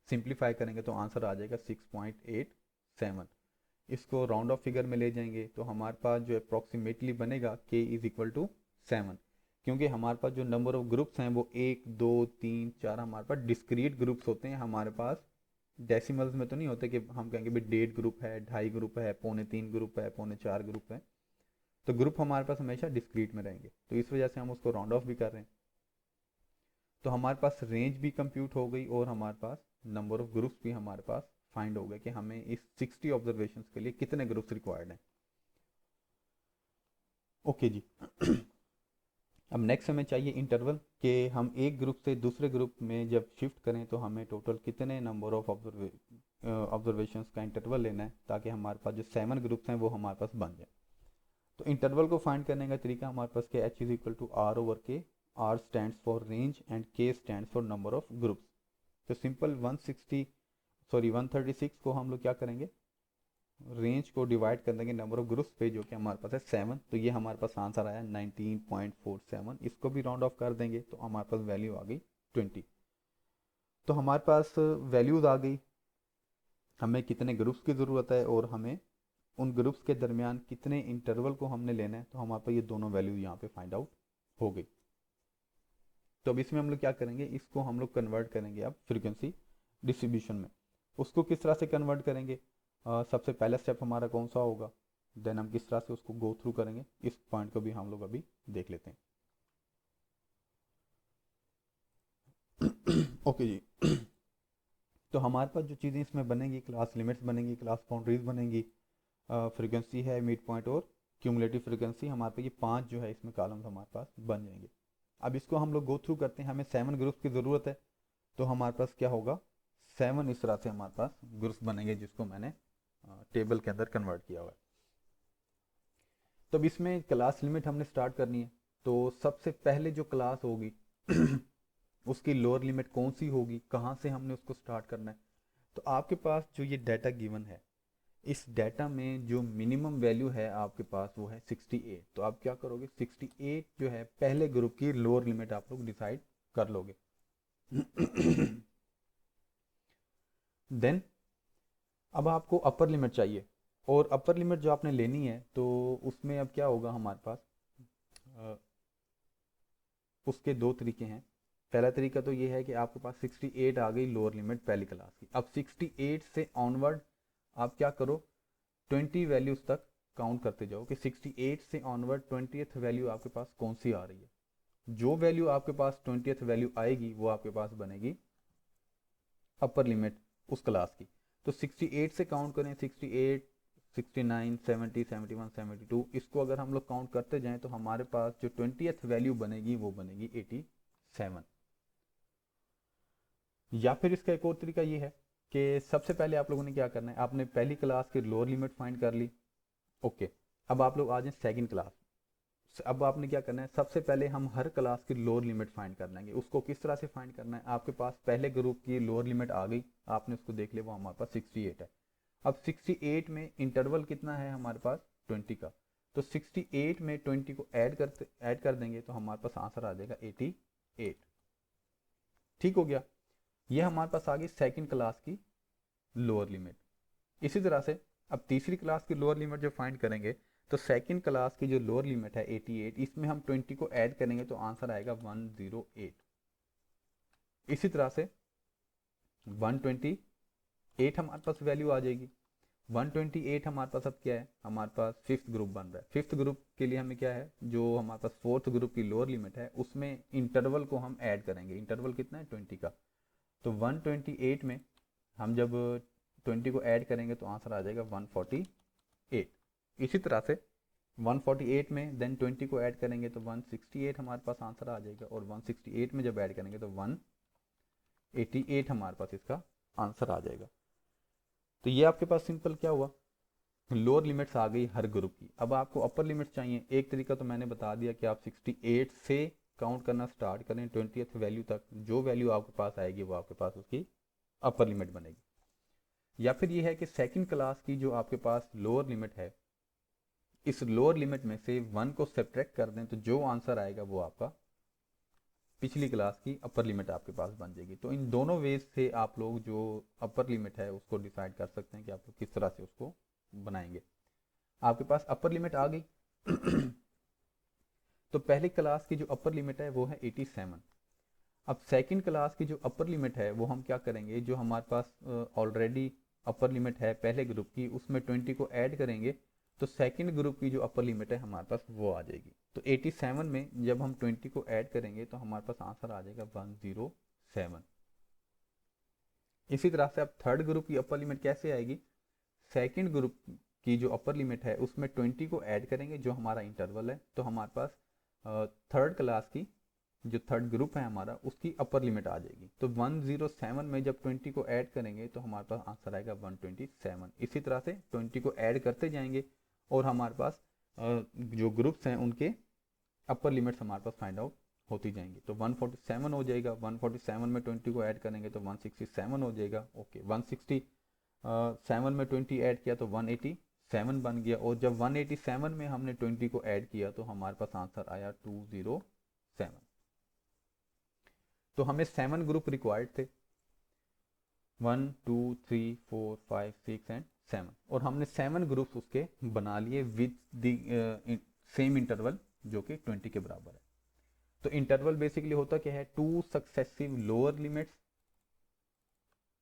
Speaker 1: सिंप्लीफाई करेंगे तो आंसर आ जाएगा 6.87। इसको राउंड ऑफ फिगर में ले जाएंगे तो हमारे पास जो अप्रॉक्सीमेटली बनेगा k इज इक्वल टू 7, क्योंकि हमारे पास जो नंबर ऑफ ग्रुप्स हैं वो 1 2 3 4 हमारे पास डिस्क्रीट ग्रुप्स होते हैं, हमारे पास डेसिमल्स में तो नहीं होते कि हम कहेंगे भाई 1.5 ग्रुप है, 2.5 ग्रुप है, 3.25 ग्रुप है, 3.25 ग्रुप है। तो ग्रुप हमारे पास हमेशा डिस्क्रीट में रहेंगे, तो इस वजह से हम उसको राउंड ऑफ भी कर रहे हैं। तो हमारे पास रेंज भी कंप्यूट हो गई और हमारे पास नंबर ऑफ ग्रुप्स भी हमारे पास फाइंड हो गए कि हमें इस 60 ऑब्जर्वेशंस के लिए कितने ग्रुप्स रिक्वायर्ड हैं। ओके जी। अब नेक्स्ट हमें चाहिए इंटरवल, कि हम एक ग्रुप से दूसरे ग्रुप में जब शिफ्ट करें तो हमें टोटल कितने नंबर ऑफ ऑब्जर्वेशंस का इंटरवल लेना है, ताकि हमारे पास जो 7 ग्रुप्स हैं वो हमारे पास बन जाए। तो इंटरवल को फाइंड करने का तरीका हमारे पास क्या, h is equal to R over K, R stands for range and k stands for number of groups. तो सिंपल 136 को हम लोग क्या करेंगे, रेंज को डिवाइड कर देंगे नंबर ऑफ ग्रुप्स पे, जो कि हमारे पास है 7, तो ये हमारे पास आंसर आया 19.47। इसको भी राउंड ऑफ कर देंगे तो हमारे पास वैल्यू आ गई 20। तो हमारे पास वैल्यूज आ गई, हमें कितने ग्रुप्स की ज़रूरत है और हमें उन ग्रुप्स के दरमियान कितने इंटरवल को हमने लेना है, तो हमारे पास ये दोनों वैल्यू यहाँ पे फाइंड आउट हो गई। तो अब इसमें हम लोग क्या करेंगे, इसको हम लोग कन्वर्ट करेंगे अब फ्रीक्वेंसी डिस्ट्रीब्यूशन में। उसको किस तरह से कन्वर्ट करेंगे, सबसे पहला स्टेप हमारा कौन सा होगा, देन हम किस तरह से उसको गो थ्रू करेंगे, इस पॉइंट को भी हम लोग अभी देख लेते हैं। ओके जी। तो हमारे पास जो चीज़ें इसमें बनेंगी, क्लास लिमिट्स बनेंगी, क्लास बाउंड्रीज बनेंगी, फ्रीक्वेंसी है, मिड पॉइंट और क्यूमुलेटिव फ्रीक्वेंसी, हमारे पास ये 5 जो है इसमें कॉलम्स हमारे पास बन जाएंगे। अब इसको हम लोग गो थ्रू करते हैं। हमें 7 ग्रुप्स की ज़रूरत है, तो हमारे पास क्या होगा, 7 इस तरह से हमारे पास ग्रुप्स बनेंगे, जिसको मैंने टेबल के अंदर कन्वर्ट किया हुआ है। तो अब इसमें क्लास लिमिट हमने स्टार्ट करनी है, तो सबसे पहले जो क्लास होगी उसकी लोअर लिमिट कौन सी होगी, कहाँ से हमने उसको स्टार्ट करना है। तो आपके पास जो ये डाटा गिवन है, इस डाटा में जो मिनिमम वैल्यू है आपके पास वो है 68। तो आप क्या करोगे, 68 जो है पहले ग्रुप की लोअर लिमिट आप लोग डिसाइड कर लोगे। देन अब आपको अपर लिमिट चाहिए, और अपर लिमिट जो आपने लेनी है तो उसमें अब क्या होगा हमारे पास, अ, उसके दो तरीके हैं। पहला तरीका तो ये है कि आपके पास 68 आ गई लोअर लिमिट पहली क्लास की। अब 68 से ऑनवर्ड आप क्या करो, 20 वैल्यूज तक काउंट करते जाओ कि 68 से ऑनवर्ड 20th वैल्यू आपके पास कौन सी आ रही है। जो वैल्यू आपके पास 20th वैल्यू आएगी वो आपके पास बनेगी अपर लिमिट उस क्लास की। तो 68 से काउंट करें, 68 69 70 71 72, इसको अगर हम लोग काउंट करते जाएं तो हमारे पास जो 20th वैल्यू बनेगी वो बनेगी 87। या फिर इसका एक और तरीका ये है कि सबसे पहले आप लोगों ने क्या करना है, आपने पहली क्लास की लोअर लिमिट फाइंड कर ली। ओके, अब आप लोग आ जाए सेकंड क्लास। अब आपने क्या करना है, सबसे पहले हम हर क्लास की लोअर लिमिट फाइंड कर लेंगे। उसको किस तरह से फाइंड करना है, आपके पास पहले ग्रुप की लोअर लिमिट आ गई, आपने उसको देख लिया, वो हमारे पास 68 है। अब 68 में इंटरवल कितना है हमारे पास, 20 का। तो 68 में 20 को ऐड कर देंगे तो हमारे पास आंसर आ जाएगा 88। ठीक हो गया, ये हमारे पास आ गई सेकंड क्लास की लोअर लिमिट। इसी तरह से अब तीसरी क्लास की लोअर लिमिट जो फाइंड करेंगे, तो सेकंड क्लास की जो लोअर लिमिट है 88, इसमें हम 20 को ऐड करेंगे तो आंसर आएगा 108। इसी तरह से 128 हमारे पास वैल्यू आ जाएगी। 128 हमारे पास अब क्या है, हमारे पास फिफ्थ ग्रुप बन रहा है। फिफ्थ ग्रुप के लिए हमें क्या है, जो हमारे पास फोर्थ ग्रुप की लोअर लिमिट है उसमें इंटरवल को हम ऐड करेंगे। इंटरवल कितना है, 20 का। तो 128 में हम जब 20 को ऐड करेंगे तो आंसर आ जाएगा 148। इसी तरह से 148 में देन 20 को ऐड करेंगे तो 168 हमारे पास आंसर आ जाएगा, और 168 में जब ऐड करेंगे तो 188 हमारे पास इसका आंसर आ जाएगा। तो ये आपके पास सिंपल क्या हुआ, लोअर लिमिट्स आ गई हर ग्रुप की। अब आपको अपर लिमिट्स चाहिए। एक तरीका तो मैंने बता दिया कि आप 68 से काउंट करना स्टार्ट करें 20th वैल्यू तक, जो वैल्यू आपके पास आएगी वो आपके पास उसकी अपर लिमिट बनेगी। या फिर ये है कि सेकंड क्लास की जो आपके पास लोअर लिमिट है, इस लोअर लिमिट में से 1 को सब्ट्रैक्ट कर दें तो जो आंसर आएगा वो आपका पिछली क्लास की अपर लिमिट आपके पास बन जाएगी। तो इन दोनों वेज से आप लोग जो अपर लिमिट है उसको डिसाइड कर सकते हैं कि आप लोग किस तरह से उसको बनाएंगे। आपके पास अपर लिमिट आ गई। तो पहली क्लास की जो अपर लिमिट है वो है 87। अब सेकंड क्लास की जो अपर लिमिट है वो हम क्या करेंगे, जो हमारे पास ऑलरेडी अपर लिमिट है पहले ग्रुप की उसमें 20 को ऐड करेंगे तो सेकंड ग्रुप की जो अपर लिमिट है हमारे पास वो आ जाएगी। तो 87 में जब हम 20 को ऐड करेंगे तो हमारे पास आंसर आ जाएगा 107। इसी तरह से अब थर्ड ग्रुप की अपर लिमिट कैसे आएगी, सेकंड ग्रुप की जो अपर लिमिट है उसमें 20 को ऐड करेंगे जो हमारा इंटरवल है, तो हमारे पास थर्ड क्लास की जो थर्ड ग्रुप है हमारा उसकी अपर लिमिट आ जाएगी। तो 107 में जब 20 को ऐड करेंगे तो हमारे पास आंसर आएगा 127। इसी तरह से 20 को ऐड करते जाएंगे और हमारे पास जो ग्रुप्स हैं उनके अपर लिमिट्स हमारे पास फाइंड आउट होती जाएंगी। तो 147 हो जाएगा, 147 में 20 को ऐड करेंगे तो 167 हो जाएगा। ओके, 167 में 20 ऐड किया तो 187 बन गया, और जब 187 में हमने 20 को ऐड किया तो हमारे पास आंसर आया 207। तो हमें 7 ग्रुप रिक्वायर्ड थे, 1 2 3 4 5 6 एंड 7, और हमने 7 ग्रुप्स उसके बना लिए विद द सेम इंटरवल जो कि 20 के बराबर है। तो इंटरवल बेसिकली होता क्या है, 2 सक्सेसिव लोअर लिमिट्स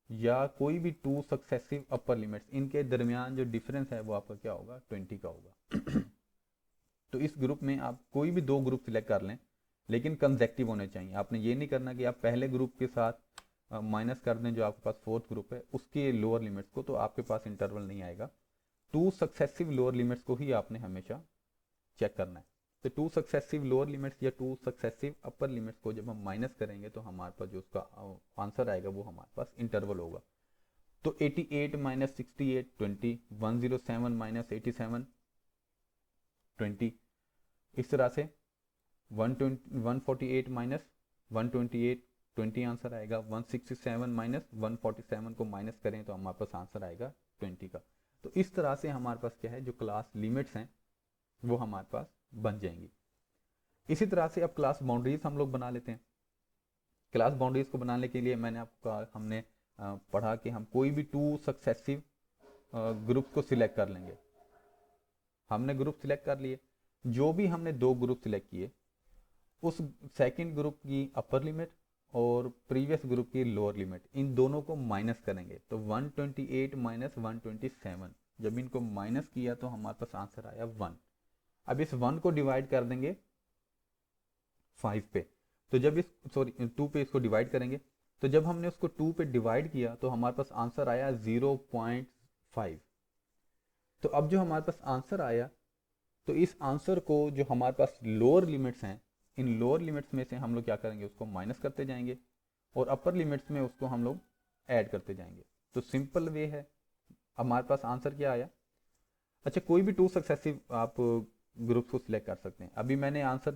Speaker 1: या कोई भी 2 सक्सेसिव अपर लिमिट्स, इनके दरमियान जो डिफरेंस है वो आपका क्या होगा, 20 का होगा। तो इस ग्रुप में आप कोई भी 2 ग्रुप सिलेक्ट कर लें लेकिन कंसेक्टिव होने चाहिए। आपने ये नहीं करना कि आप पहले ग्रुप के साथ माइनस कर दें जो आपके पास फोर्थ ग्रुप है उसके लोअर लिमिट्स को, तो आपके पास इंटरवल नहीं आएगा। 2 सक्सेसिव लोअर लिमिट्स को ही आपने हमेशा चेक करना है। तो 2 सक्सेसिव लोअर लिमिट्स या 2 सक्सेसिव अपर लिमिट्स को जब हम माइनस करेंगे तो हमारे पास जो उसका आंसर आएगा वो हमारे पास इंटरवल होगा। तो 88 माइनस 68 20, 107 माइनस 87 20। इस तरह से 148 माइनस 128 20 आंसर आएगा। 167 माइनस 147 को माइनस करें तो हमारे पास आंसर आएगा 20 का। तो इस तरह से हमारे पास क्या है, जो क्लास लिमिट्स हैं वो हमारे पास बन जाएंगी। इसी तरह से अब क्लास बाउंड्रीज हम लोग बना लेते हैं। क्लास बाउंड्रीज को बनाने के लिए मैंने आपको कहा, हमने पढ़ा कि हम कोई भी 2 सक्सेसिव ग्रुप को सिलेक्ट कर लेंगे। हमने ग्रुप सिलेक्ट कर लिए, जो भी हमने 2 ग्रुप सिलेक्ट किए उस सेकंड ग्रुप की अपर लिमिट और प्रीवियस ग्रुप की लोअर लिमिट, इन दोनों को माइनस करेंगे। तो 128 माइनस 127, जब इनको माइनस किया तो हमारे पास आंसर आया 1। अब इस 1 को डिवाइड कर देंगे 5 पे, तो जब इस 2 पे इसको डिवाइड करेंगे, तो जब हमने उसको 2 पे डिवाइड किया तो हमारे पास आंसर आया 0.5। तो अब जो हमारे पास आंसर आया, तो इस आंसर को जो हमारे पास लोअर लिमिट्स हैं, इन लोअर लिमिट्स में से हम लोग क्या करेंगे, उसको माइनस करते जाएंगे और अपर लिमिट्स में उसको हम लोग ऐड करते जाएंगे। तो सिंपल वे है, हमारे पास आंसर क्या आया। अच्छा, कोई भी 2 सक्सेसिव आप ग्रुप्स को सिलेक्ट कर सकते हैं। अभी मैंने आंसर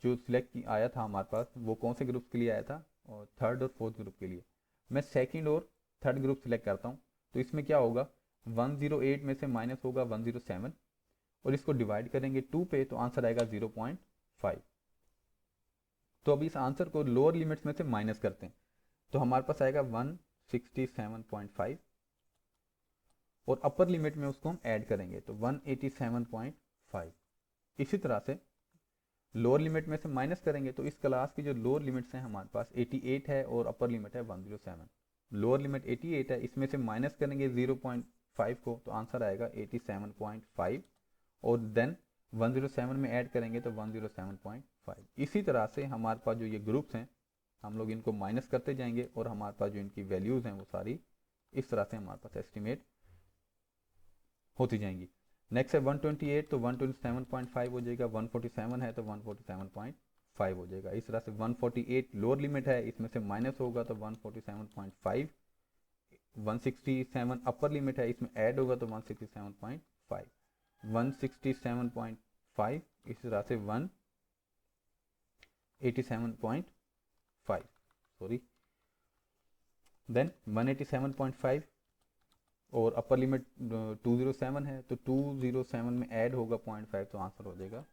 Speaker 1: जो सिलेक्ट आया था हमारे पास वो कौन से ग्रुप्स के लिए आया था, और थर्ड और फोर्थ ग्रुप के लिए। मैं सेकंड और थर्ड ग्रुप सिलेक्ट करता हूँ, तो इसमें क्या होगा, 108 में से माइनस होगा 107 और इसको डिवाइड करेंगे 2 पे तो आंसर आएगा 0.5। तो अब इस आंसर को लोअर लिमिट्स में से माइनस करते हैं तो हमारे पास आएगा 167.5 और अपर लिमिट में उसको हम ऐड करेंगे तो 187.5। इसी तरह से लोअर लिमिट में से माइनस करेंगे तो इस क्लास की जो लोअर लिमिट्स हैं हमारे पास 88 है और अपर लिमिट है 107। लोअर लिमिट 88 है, इसमें से माइनस करेंगे 0.5 को तो आंसर आएगा 87.5 और देन 107 में ऐड करेंगे तो 107.5। इसी तरह से हमारे पास जो ये ग्रुप्स हैं हम लोग इनको माइनस करते जाएंगे और हमारे पास जो इनकी वैल्यूज़ हैं वो सारी इस तरह से हमारे पास एस्टिमेट होती जाएंगी। नेक्स्ट है 128, तो 127.5 हो जाएगा। 147 है तो 147.5 हो जाएगा। इस तरह से 148 लोअर लिमिट है, इसमें से माइनस होगा तो 147.5। 167 अपर लिमिट है, इसमें ऐड होगा तो 167.5। 167.5 इस तरह से 187.5 सॉरी, देन 187.5 और अपर लिमिट 207 है, तो 207 में ऐड होगा 0.5, तो आंसर हो जाएगा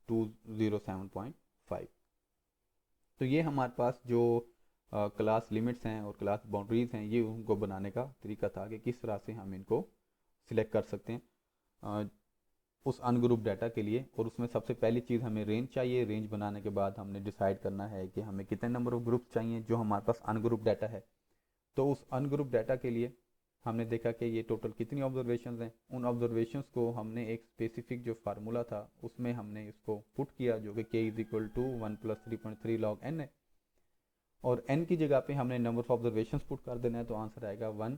Speaker 1: 207.5। तो ये हमारे पास जो क्लास लिमिट्स हैं और क्लास बाउंड्रीज हैं, ये उनको बनाने का तरीका था कि किस तरह से हम इनको सिलेक्ट कर सकते हैं उस अनग्रुप डाटा के लिए। और उसमें सबसे पहली चीज़ हमें रेंज चाहिए। रेंज बनाने के बाद हमने डिसाइड करना है कि हमें कितने नंबर ऑफ ग्रुप्स चाहिए जो हमारे पास अनग्रुप डाटा है। तो उस अनग्रुप डाटा के लिए हमने देखा कि ये टोटल कितनी ऑब्जर्वेशंस हैं। उन ऑब्जर्वेशंस को हमने एक स्पेसिफिक जो फार्मूला था उसमें हमने इसको पुट किया, जो कि k is equal to 1 + 3.3 log n है। और n की जगह पे हमने नंबर ऑफ ऑब्जर्वेशंस पुट कर देना है, तो आंसर आएगा 1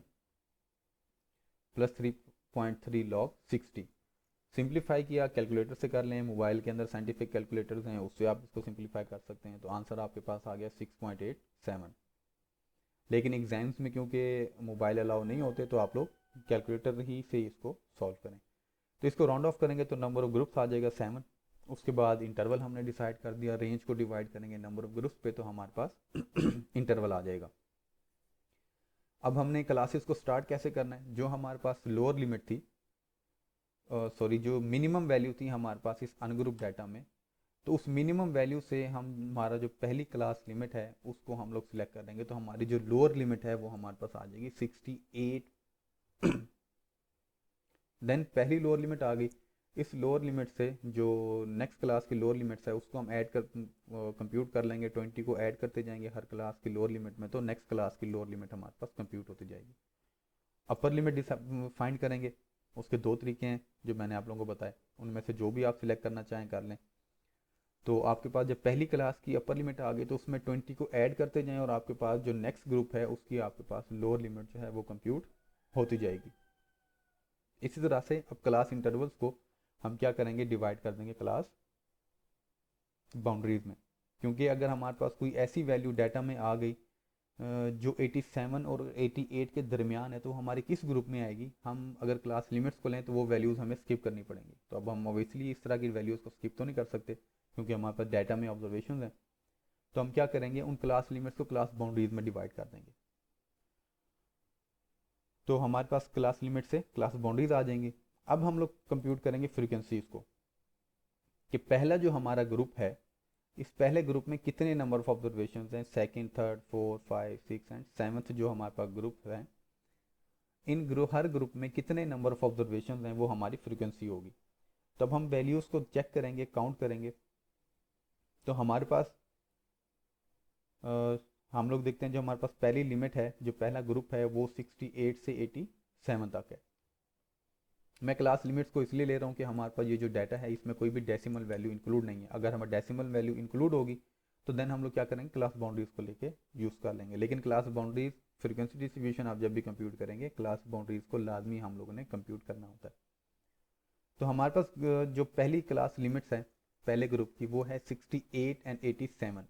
Speaker 1: + 3.3 log 60। सिंप्लीफाई किया, कैलकुलेटर से कर लें, मोबाइल के अंदर साइंटिफिक कैलकुलेटर्स हैं, उससे आप इसको सिंप्लीफाई कर सकते हैं। तो आंसर आपके पास आ गया 6.87। लेकिन एग्जाम्स में क्योंकि मोबाइल अलाउ नहीं होते, तो आप लोग कैलकुलेटर ही से इसको सॉल्व करें। तो इसको राउंड ऑफ करेंगे तो नंबर ऑफ ग्रुप्स आ जाएगा 7। उसके बाद इंटरवल हमने डिसाइड कर दिया, रेंज को डिवाइड करेंगे नंबर ऑफ ग्रुप्स पे, तो हमारे पास इंटरवल आ जाएगा। अब हमने क्लासेस को स्टार्ट कैसे करना है। जो हमारे पास लोअर लिमिट थी, जो मिनिमम वैल्यू थी हमारे पास इस अनग्रुप डाटा में, तो उस मिनिमम वैल्यू से हम हमारा जो पहली क्लास लिमिट है उसको हम लोग सिलेक्ट कर देंगे। तो हमारी जो लोअर लिमिट है वो हमारे पास आ जाएगी 68। देन पहली लोअर लिमिट आ गई। इस लोअर लिमिट से जो नेक्स्ट क्लास की लोअर लिमिट्स है उसको हम ऐड कर कंप्यूट कर लेंगे। 20 को ऐड करते जाएंगे हर क्लास की लोअर लिमिट में, तो नेक्स्ट क्लास की लोअर लिमिट हमारे पास कंप्यूट होती जाएगी। अपर लिमिट फाइंड करेंगे, उसके दो तरीके हैं जो मैंने आप लोगों को बताए, उनमें से जो भी आप सिलेक्ट करना चाहें कर लें। तो आपके पास जब पहली क्लास की अपर लिमिट आ गई तो उसमें 20 को ऐड करते जाएं और आपके पास जो नेक्स्ट ग्रुप है उसकी आपके पास लोअर लिमिट जो है वो कंप्यूट होती जाएगी। इसी तरह से अब क्लास इंटरवल्स को हम क्या करेंगे, डिवाइड कर देंगे क्लास बाउंड्रीज में। क्योंकि अगर हमारे पास कोई ऐसी वैल्यू डाटा में आ गई जो 87 और 88 के दरमियान है, तो हमारी किस ग्रुप में आएगी। हम अगर क्लास लिमिट्स को लें तो वो वैल्यूज़ हमें स्किप करनी पड़ेंगी। तो अब हम ऑब्वियसली इस तरह की वैल्यूज़ को स्किप तो नहीं कर सकते क्योंकि हमारे पास डाटा में ऑब्जर्वेशन हैं। तो हम क्या करेंगे, उन क्लास लिमिट्स को क्लास बाउंड्रीज में डिवाइड कर देंगे। तो हमारे पास क्लास लिमिट से क्लास बाउंड्रीज आ जाएंगी। अब हम लोग कंप्यूट करेंगे फ्रीक्वेंसीज को, कि पहला जो हमारा ग्रुप है इस पहले ग्रुप में कितने नंबर ऑफ ऑब्जर्वेशन हैं। सेकंड, थर्ड, 4, 5, 6 एंड 7th जो हमारे पास ग्रुप है, इन हर ग्रुप में कितने नंबर ऑफ ऑब्जर्वेशन हैं वो हमारी फ्रीक्वेंसी होगी। तब हम वैल्यूज़ को चेक करेंगे, काउंट करेंगे। तो हमारे पास हम लोग देखते हैं जो हमारे पास पहली लिमिट है, जो पहला ग्रुप है वो 68 से 87 तक है। मैं क्लास लिमिट्स को इसलिए ले रहा हूँ कि हमारे पास ये जो डाटा है इसमें कोई भी डेसिमल वैल्यू इंक्लूड नहीं है। अगर हमारे डेसिमल वैल्यू इंक्लूड होगी तो देन हम लोग क्या करेंगे, क्लास बाउंड्रीज को लेके यूज़ कर लेंगे। लेकिन क्लास बाउंड्रीज फ्रीक्वेंसी डिस्ट्रीब्यूशन आप जब भी कंप्यूट करेंगे, क्लास बाउंड्रीज को लाजमी हम लोगों ने कंप्यूट करना होता है। तो हमारे पास जो पहली क्लास लिमिट्स है पहले ग्रुप की वो है 68 एंड 87।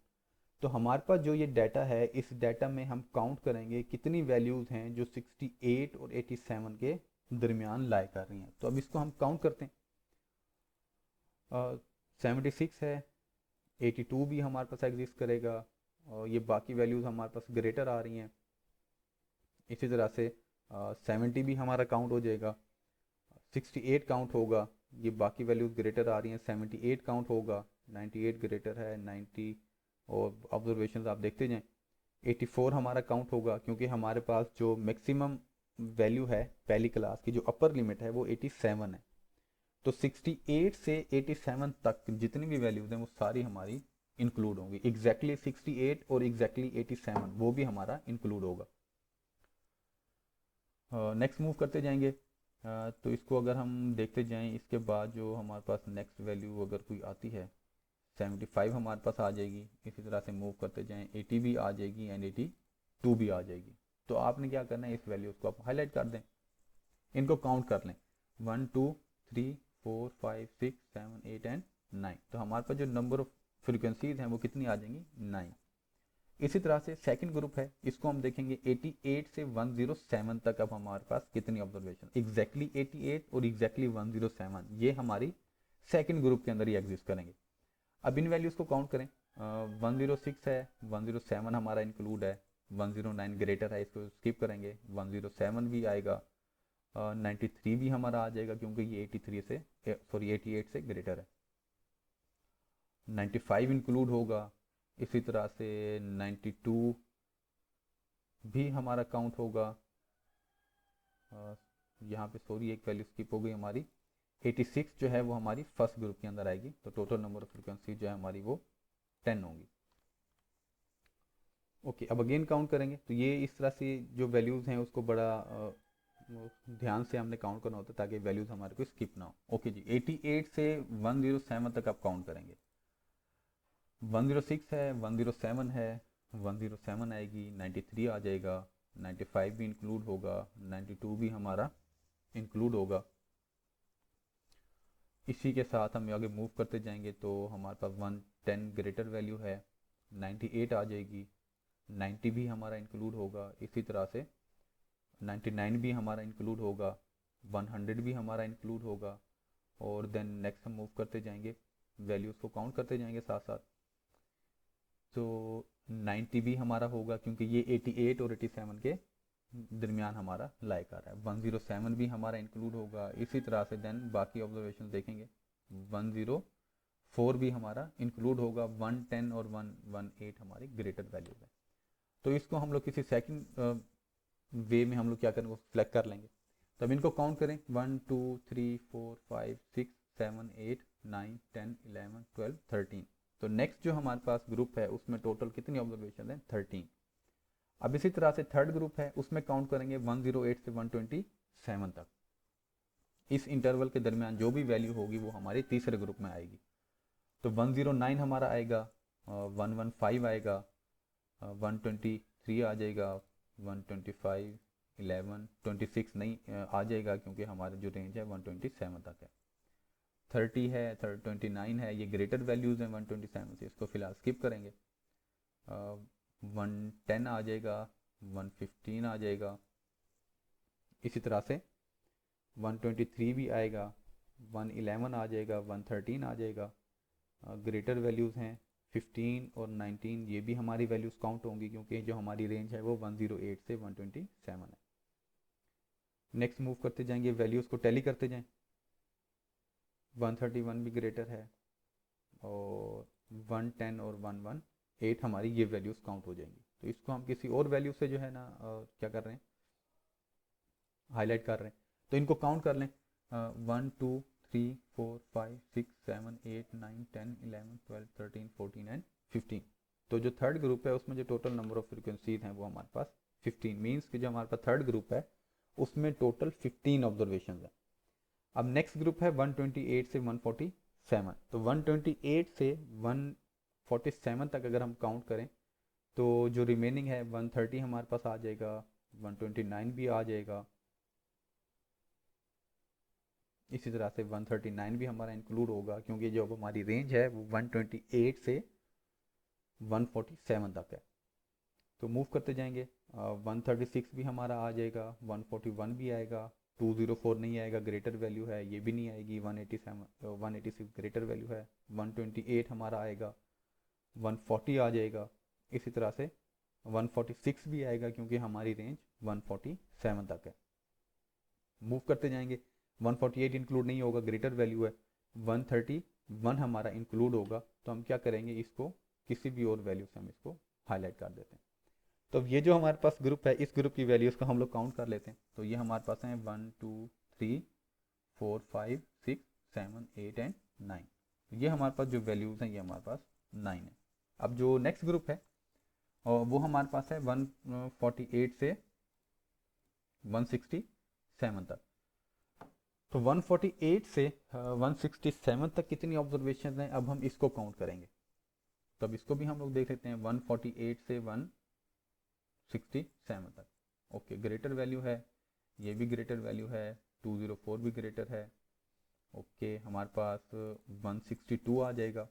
Speaker 1: तो हमारे पास जो ये डाटा है, इस डाटा में हम काउंट करेंगे कितनी वैल्यूज़ हैं जो 68 और 87 के दरमियान लाई कर रही हैं। तो अब इसको हम काउंट करते हैं। 76 है, 82 भी हमारे पास एग्जिस्ट करेगा, और ये बाकी वैल्यूज़ हमारे पास ग्रेटर आ रही हैं। इसी तरह से 70 भी हमारा काउंट हो जाएगा, 68 काउंट होगा, ये बाकी वैल्यूज़ ग्रेटर आ रही हैं। 78 काउंट होगा, 98 ग्रेटर है, 90 और ऑब्जर्वेशन आप देखते जाएं। 84 हमारा काउंट होगा क्योंकि हमारे पास जो मैक्सिमम वैल्यू है पहली क्लास की, जो अपर लिमिट है वो 87 है। तो 68 से 87 तक जितनी भी वैल्यूज हैं वो सारी हमारी इंक्लूड होंगी। एग्जैक्टली 68 और एग्जैक्टली 87 वो भी हमारा इंक्लूड होगा। नेक्स्ट मूव करते जाएंगे। तो इसको अगर हम देखते जाएं, इसके बाद जो हमारे पास नेक्स्ट वैल्यू अगर कोई आती है 75 हमारे पास आ जाएगी। इसी तरह से मूव करते जाएं, 80 भी आ जाएगी एंड 82 भी आ जाएगी। तो आपने क्या करना है, इस वैल्यूज़ को आप हाईलाइट कर दें, इनको काउंट कर लें 1 2 3 4 5 6 7 8 एंड 9। तो हमारे पास जो नंबर ऑफ फ्रीक्वेंसीज हैं वो कितनी आ जाएंगी, 9। इसी तरह से सेकंड ग्रुप है, इसको हम देखेंगे 88 से 107 तक। अब हमारे पास कितनी ऑब्जर्वेशन, एग्जैक्टली 88 और एग्जैक्टली 107 ये हमारी सेकंड ग्रुप के अंदर ही एग्जिस्ट करेंगे। अब इन वैल्यूज़ को काउंट करें। 106 है, 107 हमारा इंक्लूड है, 109 ग्रेटर है, इसको स्किप करेंगे। 107 भी आएगा, 93 भी हमारा आ जाएगा क्योंकि ये 88 से ग्रेटर है। 95 इंक्लूड होगा, इसी तरह से 92 भी हमारा काउंट होगा। यहाँ पे सॉरी एक वैल्यू स्किप हो गई हमारी, 86 जो है वो हमारी फर्स्ट ग्रुप के अंदर आएगी। तो टोटल नंबर ऑफ फ्रीक्वेंसी जो है हमारी वो 10 होंगी। ओके, अब अगेन काउंट करेंगे। तो ये इस तरह से जो वैल्यूज़ हैं उसको बड़ा ध्यान से हमने काउंट करना होता है ताकि वैल्यूज़ हमारे को स्किप ना हो। ओके जी, 88 से 107 तक आप काउंट करेंगे। 106 है, 107 है, 107 आएगी, 93 आ जाएगा, 95 भी इंक्लूड होगा, 92 भी हमारा इंक्लूड होगा। इसी के साथ हम आगे मूव करते जाएंगे तो हमारे पास 110 ग्रेटर वैल्यू है, 98 आ जाएगी, 90 भी हमारा इंक्लूड होगा, इसी तरह से 99 भी हमारा इंक्लूड होगा, 100 भी हमारा इंक्लूड होगा। और देन नेक्स्ट हम मूव करते जाएंगे, वैल्यूज़ को काउंट करते जाएंगे साथ साथ। तो 90 भी हमारा होगा क्योंकि ये 88 और 87 के दरमियान हमारा लाई कर रहा है। 107 भी हमारा इंक्लूड होगा, इसी तरह से देन बाकी ऑब्जर्वेशन देखेंगे। 104 भी हमारा इंक्लूड होगा, 110 और 118 हमारी ग्रेटर वैल्यूज है। तो इसको हम लोग किसी सेकंड वे में हम लोग क्या करेंगे, सिलेक्ट कर लेंगे। तब इनको काउंट करें, 1 2 3 4 5 6 7 8 9 10 11 12 13। तो नेक्स्ट जो हमारे पास ग्रुप है उसमें टोटल कितनी ऑब्जर्वेशन है, 13। अब इसी तरह से थर्ड ग्रुप है, उसमें काउंट करेंगे 108 से 127 तक। इस इंटरवल के दरमियान जो भी वैल्यू होगी वो हमारे तीसरे ग्रुप में आएगी। तो 109 हमारा आएगा, 115 आएगा, 123 आ जाएगा, 125 11 26 नहीं आ जाएगा क्योंकि हमारा जो रेंज है 127 तक है। 30 है, 29 है, ये ग्रेटर वैल्यूज़ हैं 127 से, इसको फिलहाल स्किप करेंगे। 110 आ जाएगा, 115 आ जाएगा, इसी तरह से 123 भी आएगा, 111 आ जाएगा, 113 आ जाएगा। ग्रेटर वैल्यूज़ हैं 15 और 19, ये भी हमारी वैल्यूज़ काउंट होंगी क्योंकि जो हमारी रेंज है वो 108 से 127 है। नेक्स्ट मूव करते जाएंगे, वैल्यूज़ को टैली करते जाएं। 131 भी ग्रेटर है और 110 और 118 हमारी ये वैल्यूज़ काउंट हो जाएंगी। तो इसको हम किसी और वैल्यू से जो है ना क्या कर रहे हैं, हाईलाइट कर रहे हैं। तो इनको काउंट कर लें, 1 2 3 4 5 6 7 8 9 10 11 12 13 14 एंड 15। तो जो थर्ड ग्रुप है उसमें जो टोटल नंबर ऑफ फ्रिक्वेंसीज हैं वो हमारे पास 15 मीन्स कि जो हमारे पास थर्ड ग्रुप है उसमें टोटल 15 ऑब्जर्वेशन है। अब नेक्स्ट ग्रुप है 128 से 147। तो 128 से 147 तक अगर हम काउंट करें तो जो रिमेनिंग है 130 हमारे पास आ जाएगा, 129 भी आ जाएगा, इसी तरह से 139 भी हमारा इंक्लूड होगा क्योंकि जो हमारी रेंज है वो 128 से 147 तक है। तो मूव करते जाएंगे, 136 भी हमारा आ जाएगा, 141 भी आएगा, 204 नहीं आएगा, ग्रेटर वैल्यू है, ये भी नहीं आएगी, 186 ग्रेटर वैल्यू है, 128 हमारा आएगा, 140 आ जाएगा, इसी तरह से 146 भी आएगा क्योंकि हमारी रेंज 147 तक है। मूव करते जाएंगे, 148 इंक्लूड नहीं होगा, ग्रेटर वैल्यू है, 131 हमारा इंक्लूड होगा। तो हम क्या करेंगे, इसको किसी भी और वैल्यू से हम इसको हाईलाइट कर देते हैं। तो अब ये जो हमारे पास ग्रुप है इस ग्रुप की वैल्यूज़ को हम लोग काउंट कर लेते हैं। तो ये हमारे पास हैं 1 2 3 4 5 6 7 8 एंड 9। ये हमारे पास जो वैल्यूज़ हैं ये हमारे पास 9 है। अब जो नेक्स्ट ग्रुप है और वो हमारे पास है 148 से 167 तक। तो 148 से 167 तक कितनी ऑब्जर्वेशन हैं, अब हम इसको काउंट करेंगे। तो अब इसको भी हम लोग देख लेते हैं, 148 से 167 तक। ओके, ग्रेटर वैल्यू है, ये भी ग्रेटर वैल्यू है, 204 भी ग्रेटर है। ओके, हमारे पास 162 आ जाएगा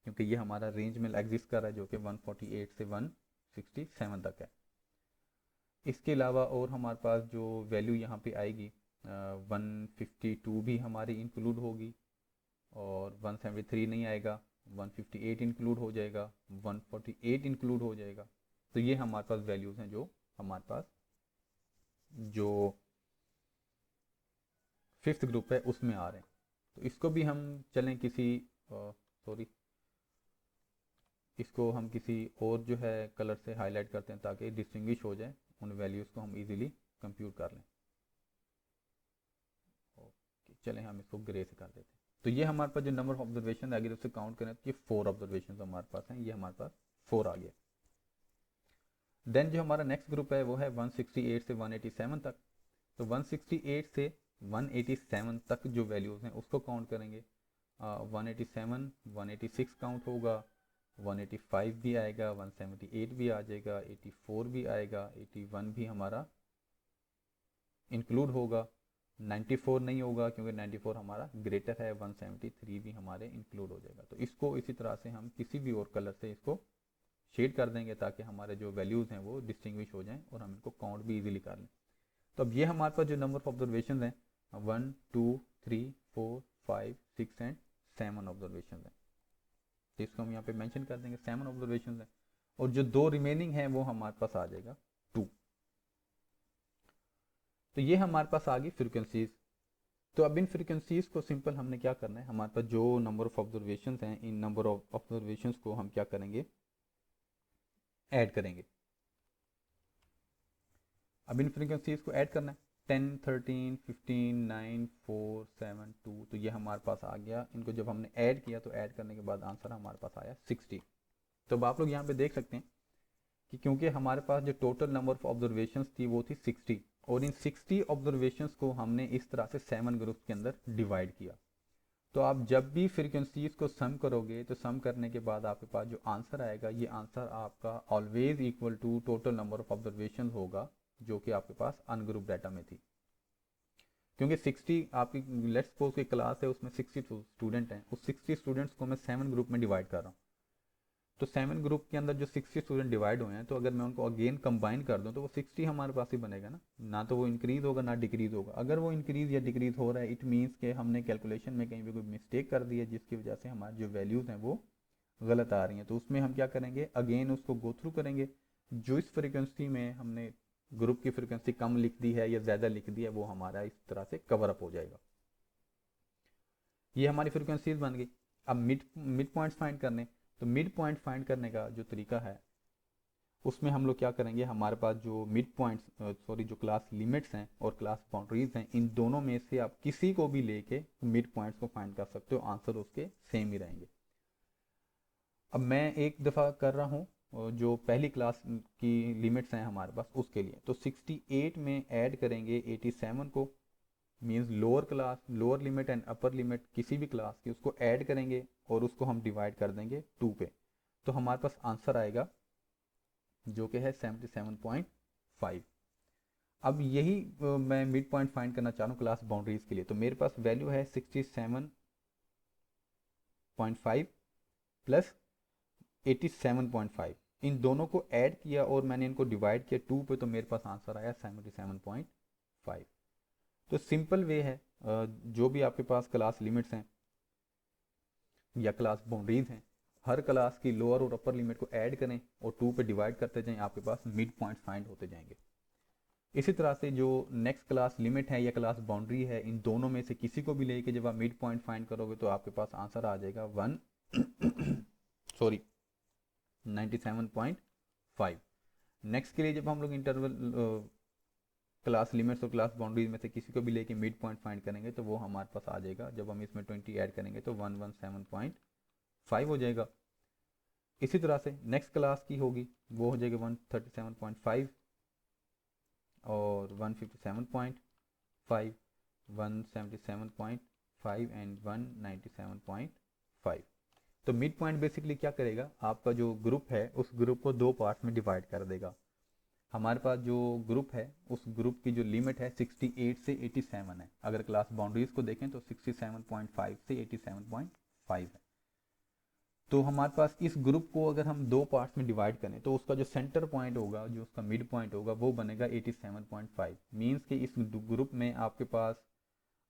Speaker 1: क्योंकि ये हमारा रेंज में एग्जिस्ट कर रहा है जो कि 148 से 167 तक है। इसके अलावा और हमारे पास जो वैल्यू यहाँ पे आएगी 152 भी हमारी इंक्लूड होगी और 173 नहीं आएगा, 158 इंक्लूड हो जाएगा, 148 इंक्लूड हो जाएगा। तो ये हमारे पास वैल्यूज़ हैं जो हमारे पास जो फिफ्थ ग्रुप है उसमें आ रहे हैं। तो इसको भी हम चलें किसी सॉरी इसको हम किसी और जो है कलर से हाईलाइट करते हैं ताकि डिस्टिंग्विश हो जाए, उन वैल्यूज़ को हम इजीली कंप्यूट कर लें। ओके, चलें हम इसको ग्रे से कर देते हैं। तो ये हमारे पास जो नंबर ऑफ ऑब्जर्वेशन अगर उससे काउंट करें तो ये 4 ऑब्जर्वेशन हमारे पास हैं, ये हमारे पास 4 आ गया। देन जो हमारा नेक्स्ट ग्रुप है वो है 168 से 187 तक। तो 168 से 187 तक जो वैल्यूज़ हैं उसको काउंट करेंगे। 187 186 काउंट होगा, 185 भी आएगा, 178 भी आ जाएगा, 84 भी आएगा, 81 भी हमारा इंक्लूड होगा, 94 नहीं होगा क्योंकि 94 हमारा ग्रेटर है, 173 भी हमारे इंक्लूड हो जाएगा। तो इसको इसी तरह से हम किसी भी और कलर से इसको शेड कर देंगे ताकि हमारे जो वैल्यूज़ हैं वो डिस्टिंग्विश हो जाएं और हम इनको काउंट भी इजीली कर लें। तो अब ये हमारे पास जो नंबर ऑफ ऑब्जर्वेशन हैं 1 2 3 4 5 6 एंड 7 ऑब्जर्वेशन हैं। तो इसको हम यहाँ पे मेंशन कर देंगे 7 ऑब्जर्वेशन हैं, और जो 2 रिमेनिंग हैं वो हमारे पास आ जाएगा 2। तो ये हमारे पास आ गई फ्रीक्वेंसीज। तो अब इन फ्रीक्वेंसीज को सिंपल हमने क्या करना है, हमारे पास जो नंबर ऑफ ऑब्जर्वेशन हैं इन नंबर ऑफ ऑब्जर्वेशन को हम क्या करेंगे, ऐड करेंगे। अब इन फ्रीक्वेंसीज को ऐड करना है 10 13 15 9 4 7 2। तो ये हमारे पास आ गया। इनको जब हमने ऐड किया तो ऐड करने के बाद आंसर हमारे पास आया 60। तो अब आप लोग यहाँ पे देख सकते हैं कि क्योंकि हमारे पास जो टोटल नंबर ऑफ ऑब्जर्वेशंस थी वो थी 60, और इन 60 ऑब्जर्वेशंस को हमने इस तरह से 7 ग्रुप्स के अंदर डिवाइड किया। तो आप जब भी फ्रीक्वेंसीज को सम करोगे तो सम करने के बाद आपके पास जो आंसर आएगा ये आंसर आपका always equal to total number of observation होगा जो कि आपके पास अनग्रुप डाटा में थी। क्योंकि 60 आपकी लेट्स सपोज की क्लास है उसमें 60 स्टूडेंट हैं, उस 60 स्टूडेंट्स को मैं 7 ग्रुप में डिवाइड कर रहा हूँ। तो 7 ग्रुप के अंदर जो 60 स्टूडेंट डिवाइड हुए हैं तो अगर मैं उनको अगेन कंबाइन कर दूं तो वो 60 हमारे पास ही बनेगा ना तो वो इंक्रीज होगा ना डिक्रीज होगा। अगर वो इंक्रीज या डिक्रीज हो रहा है इट मीन्स के हमने कैलकुलेशन में कहीं भी कोई मिस्टेक कर दी है जिसकी वजह से हमारी जो वैल्यूज़ हैं वो गलत आ रही हैं। तो उसमें हम क्या करेंगे, अगेन उसको गो थ्रू करेंगे। जो इस फ्रिक्वेंसी में हमने ग्रुप की फ्रिक्वेंसी कम लिख दी है या ज़्यादा लिख दी है वो हमारा इस तरह से कवर अप हो जाएगा। ये हमारी फ्रिक्वेंसीज बन गई। अब मिड पॉइंट्स फाइंड करने, तो मिड पॉइंट फाइंड करने का जो तरीका है उसमें हम लोग क्या करेंगे, हमारे पास जो मिड पॉइंट्स सॉरी जो क्लास लिमिट्स हैं और क्लास बाउंड्रीज हैं इन दोनों में से आप किसी को भी लेके मिड पॉइंट्स को फाइंड कर सकते हो, आंसर उसके सेम ही रहेंगे। अब मैं एक दफ़ा कर रहा हूँ जो पहली क्लास की लिमिट्स हैं हमारे पास उसके लिए। तो 68 में ऐड करेंगे 87 को, means lower class lower limit and upper limit किसी भी क्लास की उसको ऐड करेंगे और उसको हम डिवाइड कर देंगे 2 पे। तो हमारे पास आंसर आएगा जो कि है 77.5। अब यही मैं मिड पॉइंट फाइंड करना चाह रहा हूँ क्लास बाउंड्रीज के लिए। तो मेरे पास वैल्यू है 67.5 प्लस 87.5। इन दोनों को ऐड किया और मैंने इनको डिवाइड किया 2 पे, तो मेरे पास आंसर आया 77.5। तो सिंपल वे है, जो भी आपके पास क्लास लिमिट्स हैं या क्लास बाउंड्रीज हैं हर क्लास की लोअर और अपर लिमिट को ऐड करें और 2 पे डिवाइड करते जाएं, आपके पास मिड पॉइंट फाइंड होते जाएंगे। इसी तरह से जो नेक्स्ट क्लास लिमिट है या क्लास बाउंड्री है इन दोनों में से किसी को भी लेके जब आप मिड पॉइंट फाइंड करोगे तो आपके पास आंसर आ जाएगा 1 सॉरी 97.5। नेक्स्ट के लिए जब हम लोग इंटरवल क्लास लिमिट्स और क्लास बाउंड्रीज में से किसी को भी लेके मिड पॉइंट फाइंड करेंगे तो वो हमारे पास आ जाएगा, जब हम इसमें 20 ऐड करेंगे तो 117.5 हो जाएगा। इसी तरह से नेक्स्ट क्लास की होगी वो हो जाएगी 137.5 और 157.5 177.5 एंड 197.5। तो मिड पॉइंट बेसिकली क्या करेगा, आपका जो ग्रुप है उस ग्रुप को 2 पार्ट्स में डिवाइड कर देगा। हमारे पास जो ग्रुप है उस ग्रुप की जो लिमिट है 68 से 87 है। अगर क्लास बाउंड्रीज को देखें तो 67.5 से 87.5 है। तो हमारे पास इस ग्रुप को अगर हम 2 पार्ट्स में डिवाइड करें तो उसका जो सेंटर पॉइंट होगा, जो उसका मिड पॉइंट होगा वो बनेगा 87.5। मीन्स कि इस ग्रुप में आपके पास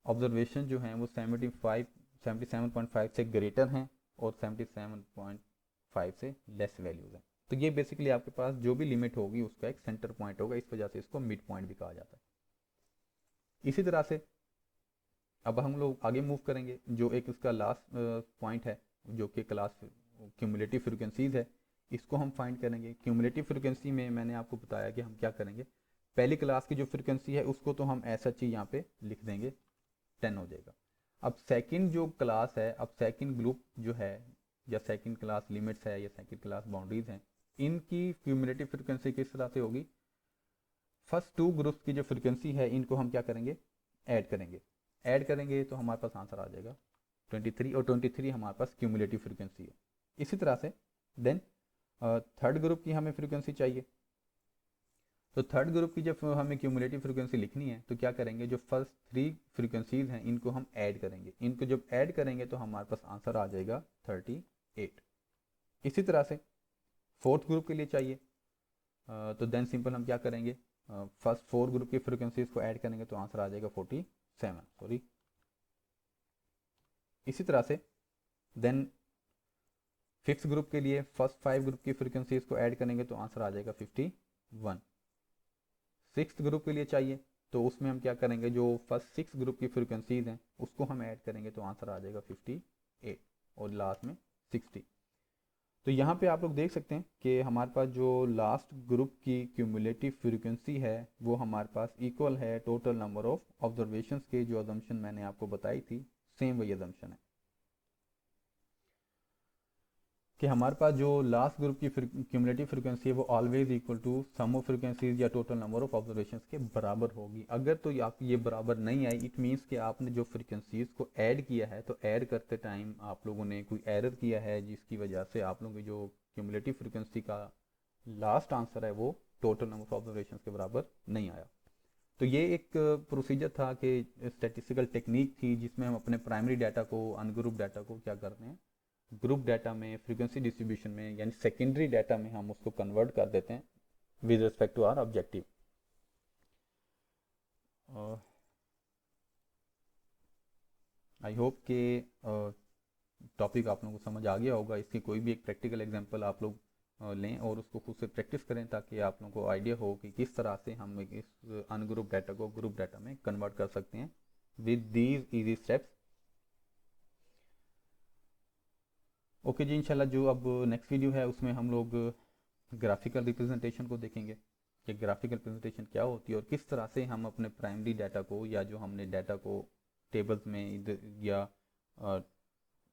Speaker 1: ऑब्जर्वेशन जो हैं वो 77.5 से ग्रेटर हैं और 77.5 से लेस वैल्यूज हैं। तो ये बेसिकली आपके पास जो भी लिमिट होगी उसका एक सेंटर पॉइंट होगा, इस वजह से इसको मिड पॉइंट भी कहा जाता है। इसी तरह से अब हम लोग आगे मूव करेंगे, जो एक इसका लास्ट पॉइंट है जो कि क्लास क्यूमुलेटिव फ्रीक्वेंसीज है, इसको हम फाइंड करेंगे। क्यूमुलेटिव फ्रीक्वेंसी में मैंने आपको बताया कि हम क्या करेंगे, पहली क्लास की जो फ्रीक्वेंसी है उसको तो हम ऐसा चीज यहाँ पे लिख देंगे, 10 हो जाएगा। अब सेकंड जो क्लास है, अब सेकंड ग्रुप जो है या सेकंड क्लास लिमिट्स है या सेकंड क्लास बाउंड्रीज हैं, इनकी क्यूमुलेटिव फ्रीक्वेंसी किस तरह से होगी, फर्स्ट टू ग्रुप्स की जो फ्रीक्वेंसी है इनको हम क्या करेंगे, ऐड करेंगे। ऐड करेंगे तो हमारे पास आंसर आ जाएगा 23, और 23 हमारे पास क्यूमुलेटिव फ्रीक्वेंसी है। इसी तरह से देन थर्ड ग्रुप की हमें फ्रीक्वेंसी चाहिए, तो थर्ड ग्रुप की जब हमें क्यूमुलेटिव फ्रीक्वेंसी लिखनी है तो क्या करेंगे, जो फर्स्ट थ्री फ्रीक्वेंसीज हैं इनको हम ऐड करेंगे। इनको जब ऐड करेंगे तो हमारे पास आंसर आ जाएगा 38। इसी तरह से फोर्थ ग्रुप के लिए चाहिए, तो देन सिंपल हम क्या करेंगे, फर्स्ट फोर ग्रुप की फ्रीक्वेंसीज को ऐड करेंगे तो आंसर आ जाएगा 47, सॉरी। इसी तरह से देन फिफ्थ ग्रुप के लिए फर्स्ट फाइव ग्रुप की फ्रीक्वेंसीज को ऐड करेंगे तो आंसर आ जाएगा 51। सिक्स्थ ग्रुप के लिए चाहिए तो उसमें हम क्या करेंगे, जो फर्स्ट सिक्स ग्रुप की फ्रीक्वेंसीज हैं उसको हम ऐड करेंगे तो आंसर आ जाएगा 58, और लास्ट में 60। तो यहाँ पे आप लोग देख सकते हैं कि हमारे पास जो लास्ट ग्रुप की क्यूमुलेटिव फ्रीक्वेंसी है वो हमारे पास इक्वल है टोटल नंबर ऑफ ऑब्जर्वेशंस के, जो अजम्पशन मैंने आपको बताई थी सेम वही अजम्पशन है कि हमारे पास जो लास्ट ग्रुप की क्यूमुलेटिव फ्रीक्वेंसी है वो always equal to sum of frequencies या टोटल नंबर ऑफ ऑब्जर्वेशंस के बराबर होगी। अगर तो आप ये बराबर नहीं आई, इट मीन्स कि आपने जो फ्रीक्वेंसीज को ऐड किया है तो ऐड करते टाइम आप लोगों ने कोई एरर किया है जिसकी वजह से आप लोगों की जो क्यूमुलेटिव फ्रीक्वेंसी का लास्ट आंसर है वो टोटल नंबर ऑफ ऑब्जर्वेशंस के बराबर नहीं आया। तो ये एक प्रोसीजर था कि स्टैटिस्टिकल टेक्निक थी जिसमें हम अपने प्राइमरी डाटा को, अनग्रुप डाटा को क्या करते हैं, ग्रुप डाटा में, फ्रीक्वेंसी डिस्ट्रीब्यूशन में, यानी सेकेंडरी डाटा में हम उसको कन्वर्ट कर देते हैं with respect to our objective. I hope कि टॉपिक आप लोगों को समझ आ गया होगा। इसकी कोई भी एक प्रैक्टिकल एग्जांपल आप लोग लें और उसको खुद से प्रैक्टिस करें ताकि आप लोगों को आइडिया हो कि किस तरह से हम इस अनग्रुप डाटा को ग्रुप डाटा में कन्वर्ट कर सकते हैं with these easy steps. Okay जी, इंशाल्लाह जो अब नेक्स्ट वीडियो है उसमें हम लोग ग्राफिकल रिप्रेजेंटेशन को देखेंगे कि ग्राफिकल रिप्रेजेंटेशन क्या होती है और किस तरह से हम अपने प्राइमरी डाटा को, या जो हमने डाटा को टेबल्स में या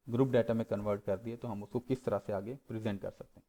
Speaker 1: ग्रुप डाटा में कन्वर्ट कर दिए तो हम उसको किस तरह से आगे प्रेजेंट कर सकते हैं।